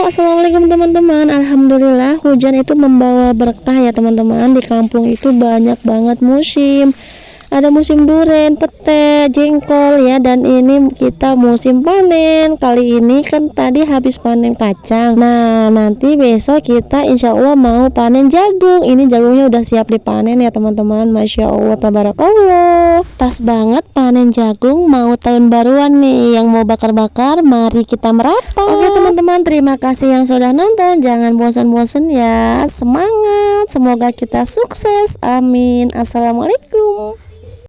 Assalamualaikum teman-teman. Alhamdulillah hujan itu membawa berkah ya teman-teman. Di kampung itu banyak banget musim. Ada musim duren, pete, jengkol ya, dan ini kita musim panen. Kali ini kan tadi habis panen kacang. Nah, nanti besok kita insya Allah mau panen jagung. Ini jagungnya udah siap dipanen ya teman-teman. Masya Allah, tabarakallah. Pas banget panen jagung, mau tahun baruan nih. Yang mau bakar-bakar, mari kita merapat. Oke teman-teman, terima kasih yang sudah nonton. Jangan bosan-bosan ya. Semangat, semoga kita sukses. Amin. Assalamualaikum.